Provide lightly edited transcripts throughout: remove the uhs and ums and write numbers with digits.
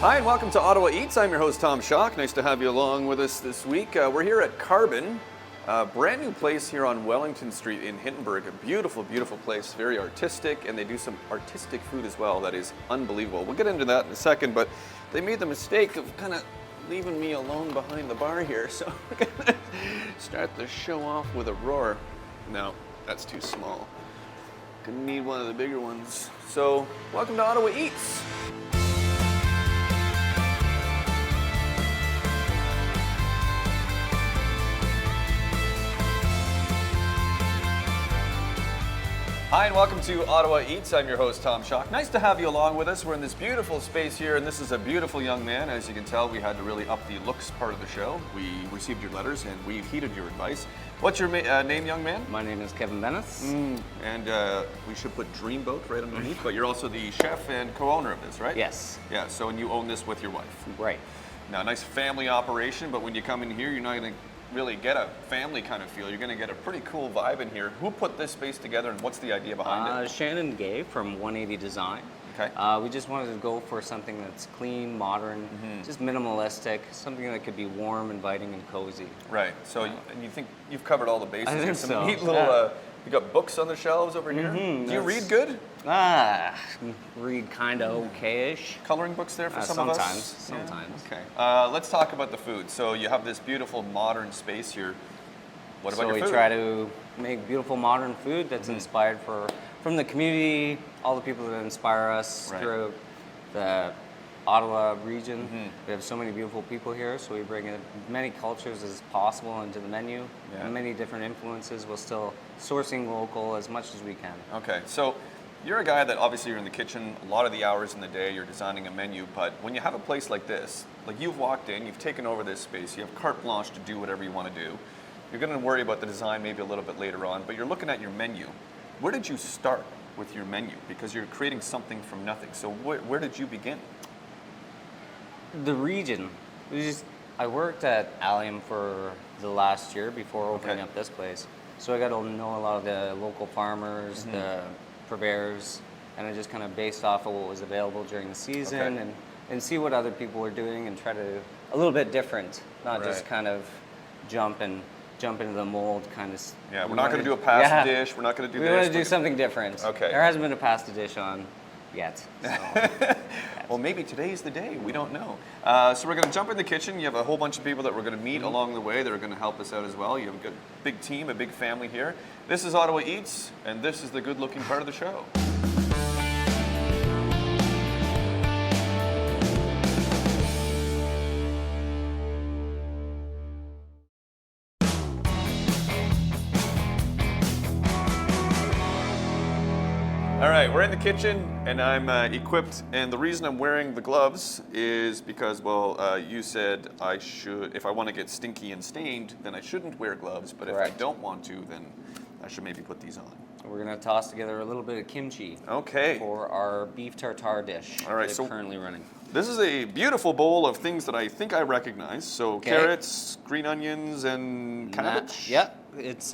Hi and welcome to Ottawa Eats. I'm your host Tom Schoch. Nice to have you along with us this week. We're here at Carben, a brand new place here on Wellington Street in Hintonburg. A beautiful, beautiful place, very artistic, and they do some artistic food as well that is unbelievable. We'll get into that in a second, but they made the mistake of kind of leaving me alone behind the bar here, so we're gonna start the show off with a roar. No, that's too small. Gonna need one of the bigger ones. So, welcome to Ottawa Eats. Hi and welcome to Ottawa Eats. I'm your host Tom Schoch. Nice to have you along with us. We're in this beautiful space here, and this is a beautiful young man. As you can tell, we had to really up the looks part of the show. We received your letters and we heeded your advice. What's your name, young man? My name is Kevin Benes. And we should put Dreamboat right underneath, but you're also the chef and co-owner of this, right? Yes. Yeah, so and you own this with your wife. Right. Now, nice family operation, but when you come in here, you're not going to really get a family kind of feel. You're going to get a pretty cool vibe in here. Who put this space together and what's the idea behind it? Shannon Gay from 180 Design. Okay. We just wanted to go for something that's clean, modern, just minimalistic, something that could be warm, inviting, and cozy. Right. So, and you think you've covered all the bases? I think Some so. neat little. You got books on the shelves over here. Do you read good? Read kind of okay-ish. Coloring books there for some of us? Sometimes. Yeah. Okay. Let's talk about the food. So you have this beautiful modern space here. What about your food? So we try to make beautiful modern food that's inspired from the community, all the people that inspire us throughout the Ottawa region. We have so many beautiful people here, so we bring in many cultures as possible into the menu, many different influences, while still sourcing local as much as we can. Okay, so you're a guy that obviously you're in the kitchen a lot of the hours in the day, you're designing a menu, but when you have a place like this, like you've walked in, you've taken over this space, you have carte blanche to do whatever you want to do. You're going to worry about the design maybe a little bit later on, but you're looking at your menu. Where did you start with your menu? Because you're creating something from nothing. So where did you begin? The region. I worked at Allium for the last year before opening up this place. So I got to know a lot of the local farmers, the purveyors, and I just kind of based off of what was available during the season and see what other people were doing and try to do a little bit different, not just kind of jump into the mold kind of. Yeah, we're not going to do a pasta dish. We're not going to do this. We want to do something different. Okay. There hasn't been a pasta dish on yet. So. Well, maybe today's the day. We don't know. So we're going to jump in the kitchen. You have a whole bunch of people that we're going to meet along the way that are going to help us out as well. You have a good big team, a big family here. This is Ottawa Eats, and this is the good-looking part of the show. All right, we're in the kitchen, and I'm equipped, and the reason I'm wearing the gloves is because, well, you said I should, if I want to get stinky and stained, then I shouldn't wear gloves, but if I don't want to, then I should maybe put these on. We're going to toss together a little bit of kimchi for our beef tartare dish that's currently running. This is a beautiful bowl of things that I think I recognize. So carrots, green onions, and cabbage? Yep. It's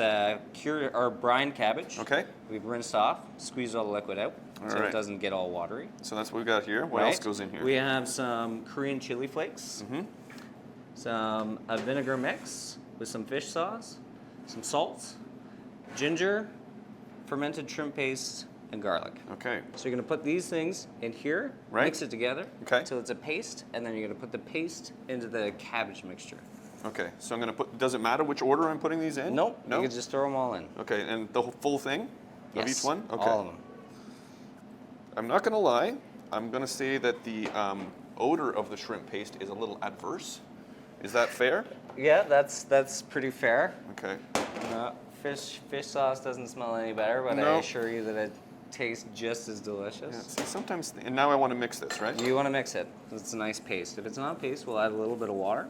cured or brine cabbage. Okay. We've rinsed off, squeezed all the liquid out so it doesn't get all watery. So that's what we've got here. What else goes in here? We have some Korean chili flakes, a vinegar mix with some fish sauce, some salt, ginger, fermented shrimp paste, and garlic. Okay. So you're going to put these things in here, mix it together until it's a paste, and then you're going to put the paste into the cabbage mixture. Okay, so I'm going to put, does it matter which order I'm putting these in? Nope, no? You can just throw them all in. Okay, and the full thing of each one? Okay. All of them. I'm not going to lie, I'm going to say that the odor of the shrimp paste is a little adverse. Is that fair? Yeah, that's pretty fair. Okay. Fish sauce doesn't smell any better, but I assure you that it tastes just as delicious. Yeah, see, sometimes, and now I want to mix this, right? You want to mix it. It's a nice paste. If it's not paste, we'll add a little bit of water.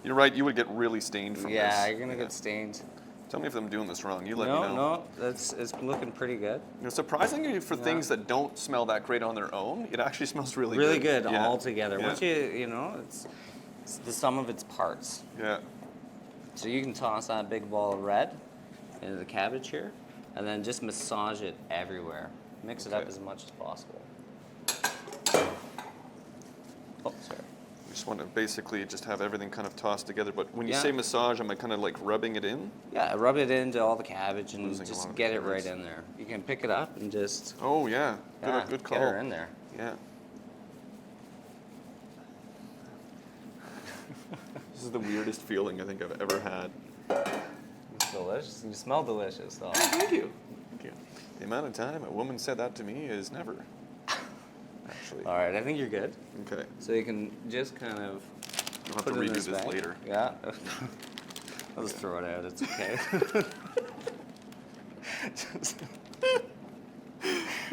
You're right, you would get really stained from this. Yeah, you're going to get stained. Tell me if I'm doing this wrong. You let me know. No, it's looking pretty good. You know, surprisingly, for things that don't smell that great on their own, it actually smells really good. Really good all together. Once it's the sum of its parts. Yeah. So you can toss that big ball of red into the cabbage here, and then just massage it everywhere. Mix it up as much as possible. Oh, sorry. We just want to basically just have everything kind of tossed together. But when you Yeah. say massage, am I kind of like rubbing it in? Yeah, rub it into all the cabbage and Losing a lot just of get it carrots. right in there. You can pick it up and just Oh yeah, good call. get her in there. Yeah. This is the weirdest feeling I think I've ever had. It's delicious. You smell delicious, though. Thank you. Thank you. The amount of time a woman said that to me is never. Actually. All right, I think you're good. Okay. So you can just kind of You'll have put to it in redo this this bag. later. Yeah. I'll just throw it out. It's okay.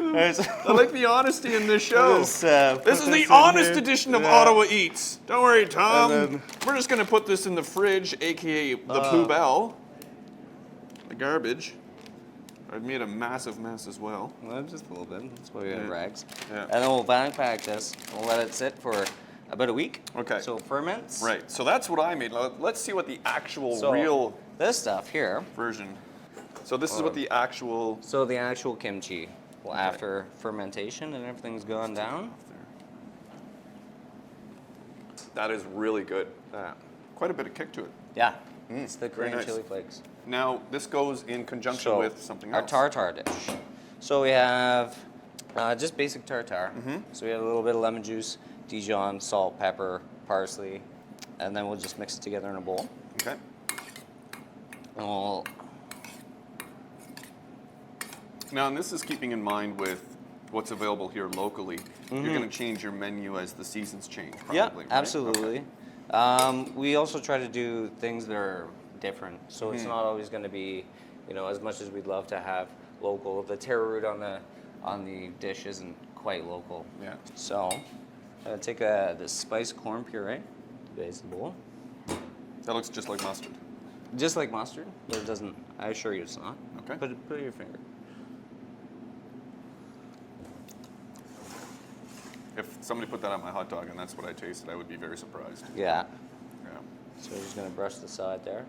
I like the honesty in this show. This This is the honest edition of Ottawa Eats. Don't worry, Tom. And then- We're just gonna put this in the fridge, aka the poubelle, the garbage. I've made a massive mess as well. Well, just a little bit. That's why we have Yeah. rags. Yeah. And then we'll backpack this. We'll let it sit for about a week. Okay. So it ferments. Right. So that's what I made. Now, let's see what the actual So real this stuff here. version. So this is what the actual. So the actual kimchi. Well, after fermentation and everything's gone down. That is really good. Yeah. Quite a bit of kick to it. Yeah. It's the very Korean nice. chili flakes. Now this goes in conjunction So with something our else. tartare dish. So we have just basic tartare. Mm-hmm. So we have a little bit of lemon juice, Dijon, salt, pepper, parsley, and then we'll just mix it together in a bowl. Okay. And we'll Now, and this is keeping in mind with what's available here locally. You're going to change your menu as the seasons change, probably. Yeah, right? absolutely. We also try to do things that are different, so it's not always going to be, as much as we'd love to have local. The taro root on the dish isn't quite local. Yeah. So, take this spiced corn puree, base the bowl, That looks just like mustard. just like mustard, but it doesn't. I assure you, it's not. Okay. Put your finger. If somebody put that on my hot dog and that's what I tasted, I would be very surprised. Yeah. Yeah. So we're just going to brush the side there.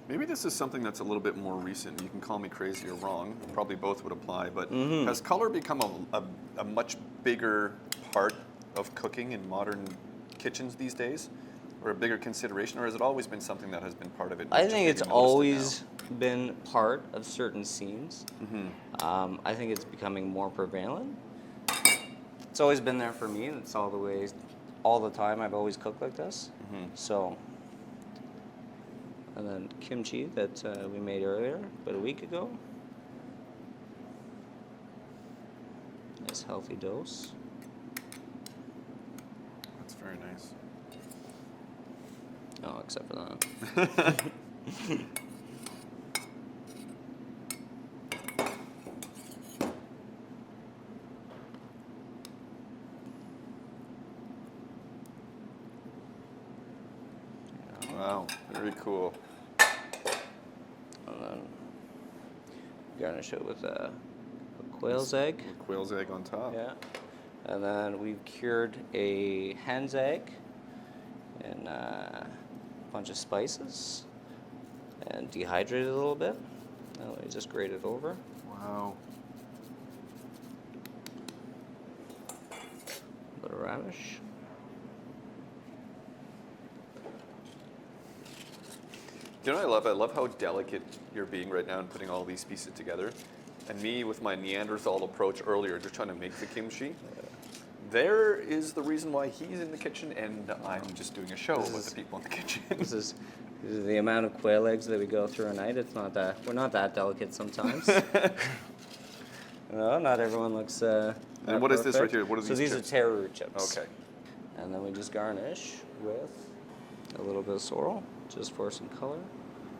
Maybe this is something that's a little bit more recent. You can call me crazy or wrong. Probably both would apply. But has color become a much bigger part of cooking in modern kitchens these days? Or a bigger consideration? Or has it always been something that has been part of it? I Just think maybe it's noticed it always been part of certain scenes. Mm-hmm. I think it's becoming more prevalent. It's always been there for me. It's all the ways, all the time. I've always cooked like this. So, and then kimchi that we made earlier, about a week ago. Nice healthy dose. That's very nice. Oh, except for that. Wow, very cool. And then garnish it with a quail's egg. With quail's egg on top. Yeah. And then we've cured a hen's egg in a bunch of spices and dehydrated a little bit. And we just grate it over. Wow. A bit of radish. Do you know what I love? I love how delicate you're being right now and putting all these pieces together. And me with my Neanderthal approach earlier, just trying to make the kimchi. There is the reason why he's in the kitchen and I'm just doing a show with the people in the kitchen. This is the amount of quail eggs that we go through a night. It's not that we're not that delicate sometimes. No, not everyone looks. And what is this right here? What are So these these chips? are taro root chips. Okay. And then we just garnish with a little bit of sorrel, just for some color.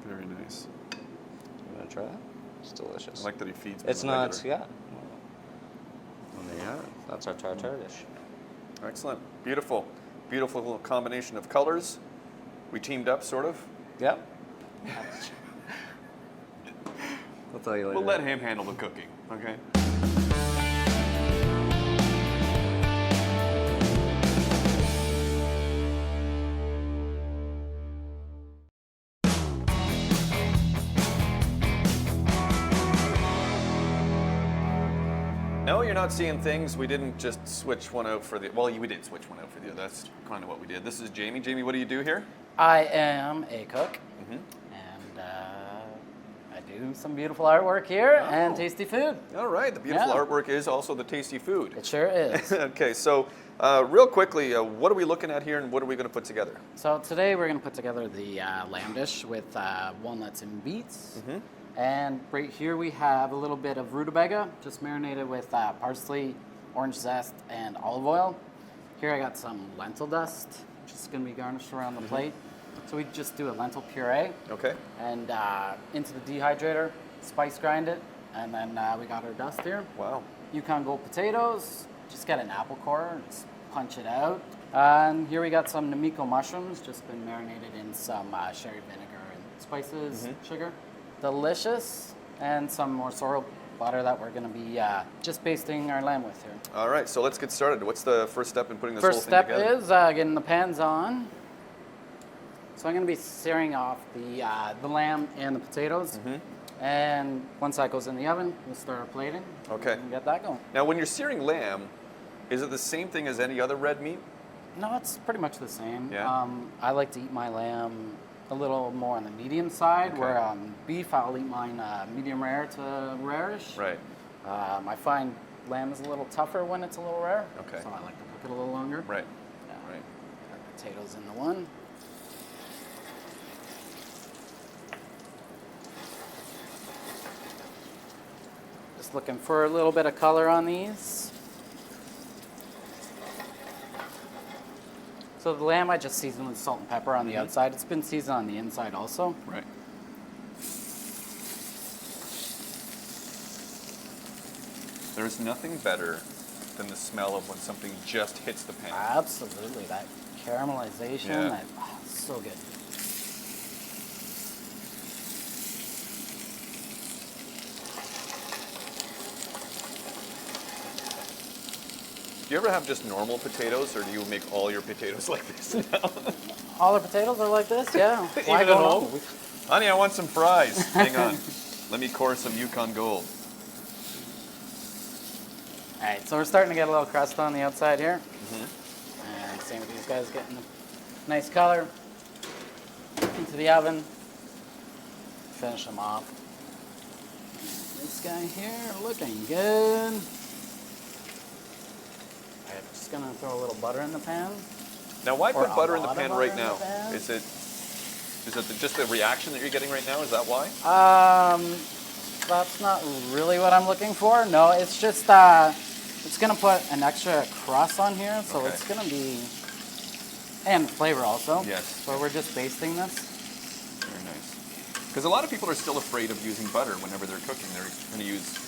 Very nice. You want to try it? It's delicious. I like that he feeds me. It's on the not, regular. yeah. And there you have it. That's our tartare dish. Excellent. Beautiful. Beautiful little combination of colors. We teamed up, sort of. Yep. I'll tell you later. We'll let him handle the cooking, okay? you're not seeing things, we didn't just switch one out for the, well, we did switch one out for the other. That's kind of what we did. This is Jamie. Jamie, what do you do here? I am a cook, and I do some beautiful artwork here and tasty food. All right, the beautiful artwork is also the tasty food. It sure is. Okay, so real quickly, what are we looking at here and what are we going to put together? So today we're going to put together the lamb dish with walnuts and beets. And right here we have a little bit of rutabaga, just marinated with parsley, orange zest, and olive oil. Here I got some lentil dust, which is going to be garnished around the plate. So we just do a lentil puree. Okay. And into the dehydrator, spice grind it, and then we got our dust here. Wow. Yukon Gold potatoes, just get an apple core, just punch it out. And here we got some Namiko mushrooms, just been marinated in some sherry vinegar and spices, sugar. Delicious, and some more sorrel butter that we're going to be just basting our lamb with here. All right, so let's get started. What's the first step in putting this whole thing together? First step is getting the pans on. So I'm going to be searing off the lamb and the potatoes. And once that goes in the oven, we'll start our plating. Okay. And get that going. Now, when you're searing lamb, is it the same thing as any other red meat? No, it's pretty much the same. Yeah. I like to eat my lamb a little more on the medium side, where beef, I'll eat mine medium rare to rare-ish. Right. I find lamb is a little tougher when it's a little rare. Okay. So I like to cook it a little longer. Right. Yeah. Right. Got potatoes in the one. Just looking for a little bit of color on these. So the lamb I just seasoned with salt and pepper on the outside. It's been seasoned on the inside also. Right. There's nothing better than the smell of when something just hits the pan. Absolutely, that caramelization, Yeah. so good. Do you ever have just normal potatoes, or do you make all your potatoes like this now? All the potatoes are like this, yeah. Why Even at go home? no? Honey, I want some fries. Hang on. Let me pour some Yukon Gold. All right, so we're starting to get a little crust on the outside here. And same with these guys, getting a nice color. Into the oven. Finish them off. This guy here looking good. All right, just gonna throw a little butter in the pan. Now, why Or put a butter in the lot of pan butter right in the now? pan? Is it just the reaction that you're getting right now? Is that why? That's not really what I'm looking for. No, it's just it's gonna put an extra crust on here, so Okay. it's gonna be, and flavor also. Yes. So we're just basting this. Very nice. Because a lot of people are still afraid of using butter whenever they're cooking. They're going to use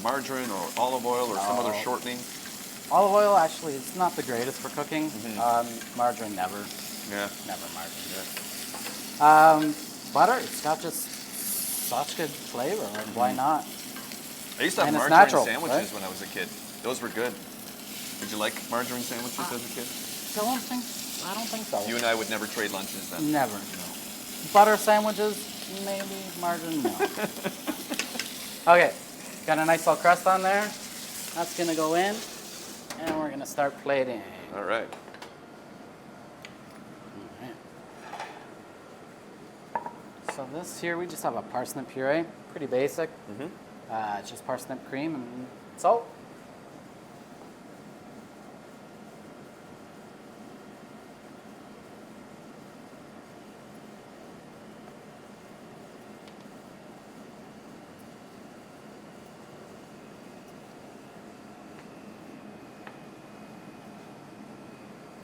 margarine or olive oil or some other No. shortening. Olive oil actually is not the greatest for cooking. Margarine never, Yeah. never margarine. Butter, it's got just such good flavor. Like, why not? I used to have And it's margarine natural, sandwiches right? when I was a kid. Those were good. Did you like margarine sandwiches as a kid? I don't think so. You and I would never trade lunches then. Never. Butter sandwiches, maybe. Margarine, no. Okay, got a nice little crust on there. That's gonna go in, and we're gonna start plating. All right. So this here, we just have a parsnip puree, pretty basic. It's just parsnip cream and salt.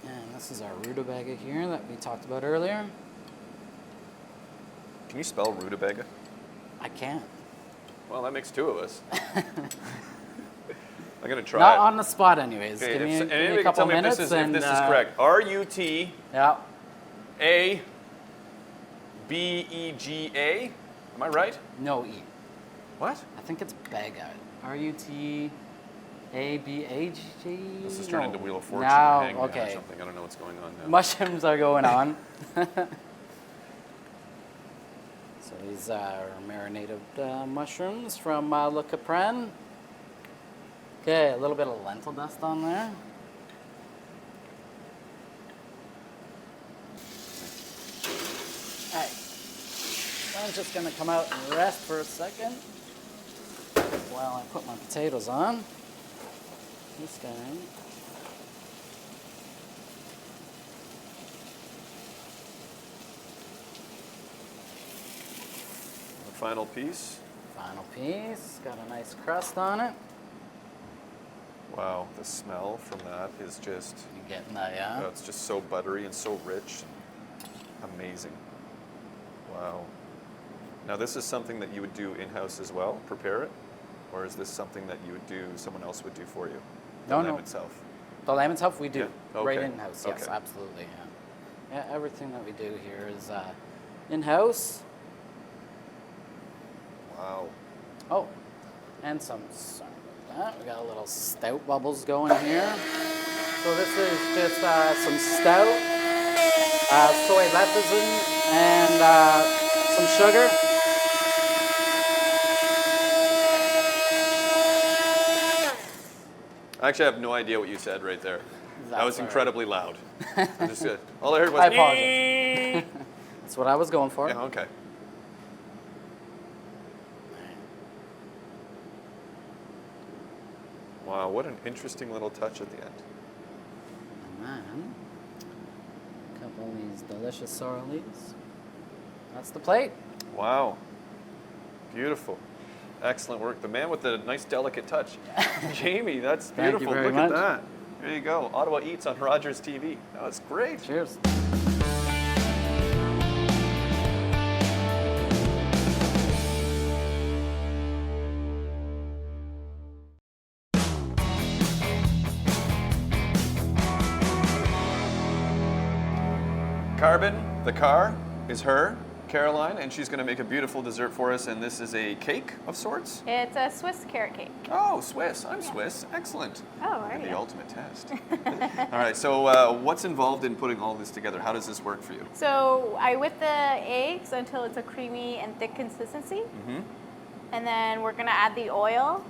And this is our rutabaga here that we talked about earlier. Can you spell rutabaga? I can't. Well, that makes two of us. I'm going to try Not it. on the spot, anyways. Okay, Give me, if give me anybody a can couple tell me if minutes. this is, and, correct. R-U-T-A-B-E-G-A. Yeah. Am I right? No E. What? I think it's Baga. R-U-T-A-B-A-G. This is turning into Wheel of Fortune Now, or Hangman or okay. something. I don't know what's going on now. Mushrooms are going on. So these are marinated mushrooms from Le Capren. Okay, a little bit of lentil dust on there. All right. I'm just gonna come out and rest for a second while I put my potatoes on. This guy. The final piece. Final piece. Got a nice crust on it. Wow, the smell from that is just, You getting that, yeah? oh, it's just so buttery and so rich. Amazing. Wow. Now this is something that you would do in-house as well, prepare it? Or is this something that you would do, someone else would do for you? The lamb itself? The lamb itself we do Yeah, okay. right in-house, yes, Okay. absolutely, yeah. Yeah, everything that we do here is in-house. Wow. Oh, and sorry about that. We got a little stout bubbles going here. So this is just some stout, soy lecithin, and some sugar. I actually have no idea what you said right there. That was all right. incredibly loud. I'm just good. All I heard was. I apologize. That's what I was going for. Yeah, okay. Wow, what an interesting little touch at the end. And then, a couple of these delicious sorrel leaves. That's the plate. Wow. Beautiful. Excellent work. The man with the nice delicate touch. Jamie, that's Thank you beautiful. very Look much. at that. There you go. Ottawa Eats on Rogers TV. That's great. Cheers. Carben, the car, is her, Caroline, and she's going to make a beautiful dessert for us, and this is a cake of sorts? It's a Swiss carrot cake. Oh, Swiss. I'm Swiss. Excellent. Oh, are And the you? ultimate test. All right, so what's involved in putting all this together? How does this work for you? So I whip the eggs until it's a creamy and thick consistency. And then we're gonna add the oil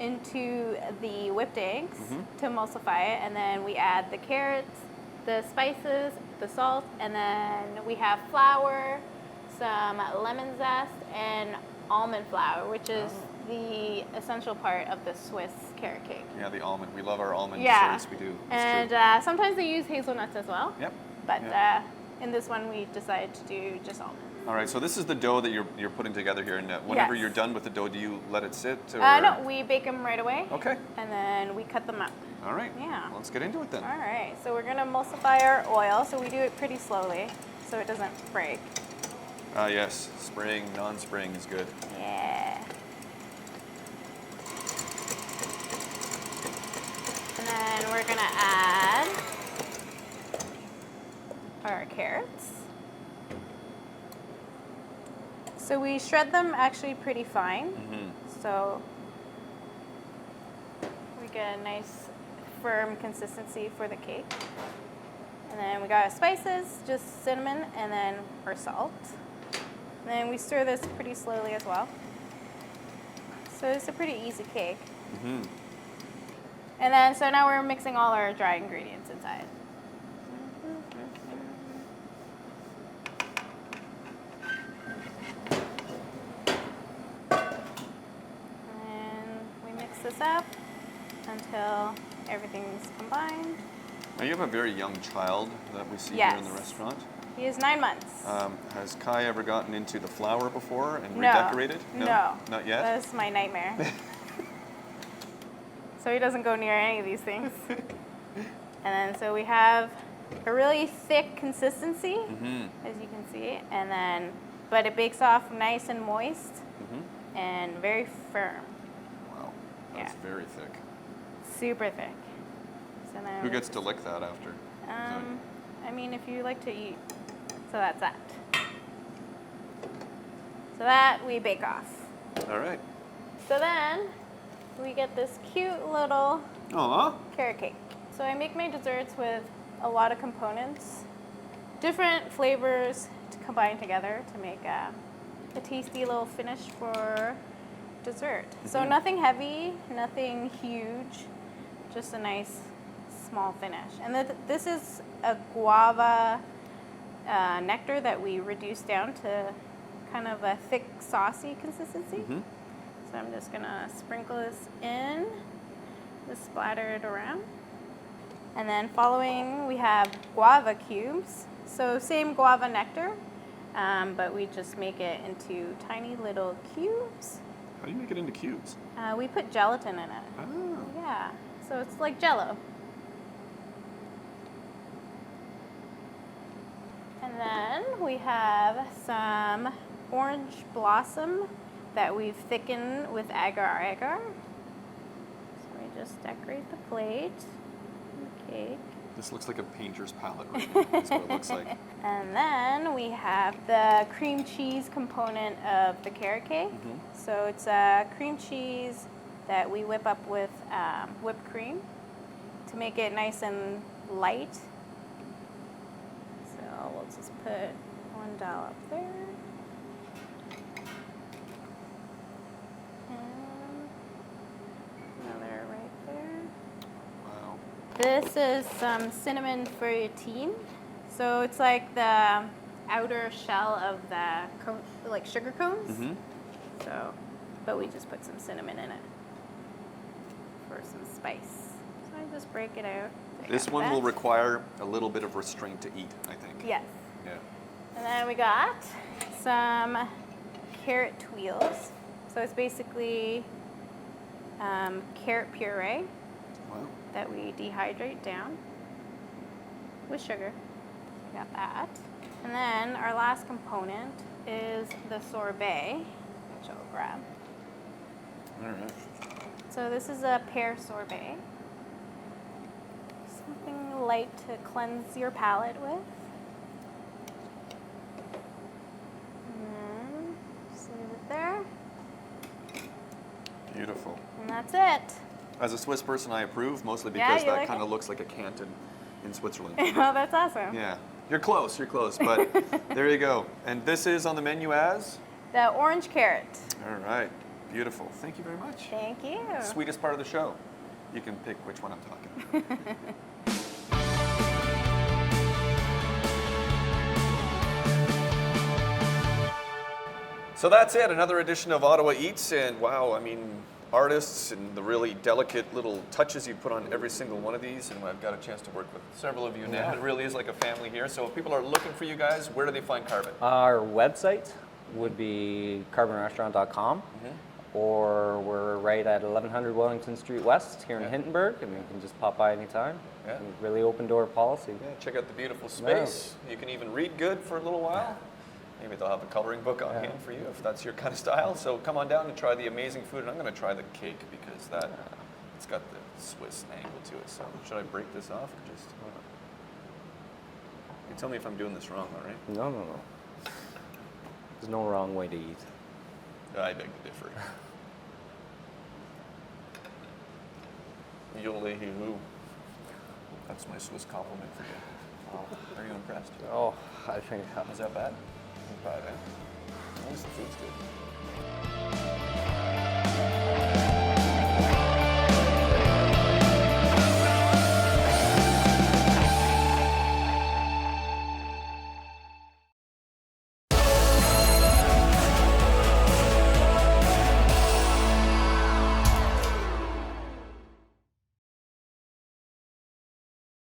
into the whipped eggs to emulsify it. And then we add the carrots, the spices, the salt, and then we have flour, some lemon zest, and almond flour, which is the essential part of the Swiss carrot cake. Yeah, the almond. We love our almond Yeah. desserts. We do. It's And true. sometimes they use hazelnuts as well. Yep. But Yep. in this one, we decided to do just almonds. All right, so this is the dough that you're putting together here, and whenever Yes. you're done with the dough, do you let it sit? Or? No, we bake them right away. Okay. And then we cut them up. All right. Yeah. Let's get into it then. All right, so we're gonna emulsify our oil. So we do it pretty slowly so it doesn't break. Ah, yes. Spraying, non-spraying is good. Yeah. And then we're gonna add our carrots. So we shred them actually pretty fine. So we get a nice firm consistency for the cake. And then we got our spices, just cinnamon and then our salt. And then we stir this pretty slowly as well. So it's a pretty easy cake. And then, so now we're mixing all our dry ingredients inside. And we mix this up until everything's combined. Now, you have a very young child that we see here in the Yes. restaurant. He is 9 months. Has Kai ever gotten into the flour before and No. redecorated? No. Not yet? That's my nightmare. So he doesn't go near any of these things. And then so we have a really thick consistency, as you can see, and then, but it bakes off nice and moist and very firm, Wow, that's Yeah. very thick. super thick. So then Who gets to lick that after? I mean, if you like to eat. So that's that. So that we bake off. All right. So then we get this cute little Aw. carrot cake. So I make my desserts with a lot of components, different flavors to combine together to make a tasty little finish for dessert. So nothing heavy, nothing huge, just a nice small finish. And this is a guava nectar that we reduced down to kind of a thick, saucy consistency. So I'm just gonna sprinkle this in, just splatter it around. And then following, we have guava cubes. So same guava nectar, but we just make it into tiny little cubes. How do you make it into cubes? We put gelatin in it. Oh. Yeah, so it's like Jell-O. And then we have some orange blossom that we've thickened with agar-agar. So we just decorate the plate, the cake. This looks like a painter's palette right now. That's what it looks like. And then we have the cream cheese component of the carrot cake. So it's a cream cheese that we whip up with whipped cream to make it nice and light. So we'll just put one dollop there. And another right there. Wow. This is some cinnamon feuilletine. So it's like the outer shell of the like sugar cones. So, but we just put some cinnamon in it for some spice. So I just break it out. This one will require a little bit of restraint to eat, I think. Yes. Yeah. And then we got some carrot tuiles. So it's basically carrot puree Wow. that we dehydrate down with sugar. We got that. And then our last component is the sorbet, which I'll grab. All right. So this is a pear sorbet. Something light to cleanse your palate with. And then just leave it there. Beautiful. And that's it. As a Swiss person, I approve, mostly Yeah, because you that like kind of it? looks like a canton in Switzerland. Oh, that's awesome. Yeah. You're close, but there you go. And this is on the menu as? The orange carrot. All right. Beautiful. Thank you very much. Thank you. Sweetest part of the show. You can pick which one I'm talking about. So that's it, another edition of Ottawa Eats, and wow, I mean, artists and the really delicate little touches you put on every single one of these, and I've got a chance to work with several of you now. It really is like a family here. So if people are looking for you guys, where do they find Carben? Our website would be carbenrestaurant.com, or we're right at 1100 Wellington Street West here in Hintonburg, and you can just pop by anytime. Yeah. Really open door policy. Yeah, check out the beautiful space. You can even read good for a little while. Maybe they'll have a coloring book on hand for you if that's your kind of style. So come on down and try the amazing food. And I'm going to try the cake because it's got the Swiss angle to it. So should I break this off or just? You tell me if I'm doing this wrong, all right? No. There's no wrong way to eat. I beg to differ. Yole-hee-hoo. That's my Swiss compliment for you. Are you impressed? Oh, I think Is that bad? Not bad, eh? At least the food's good.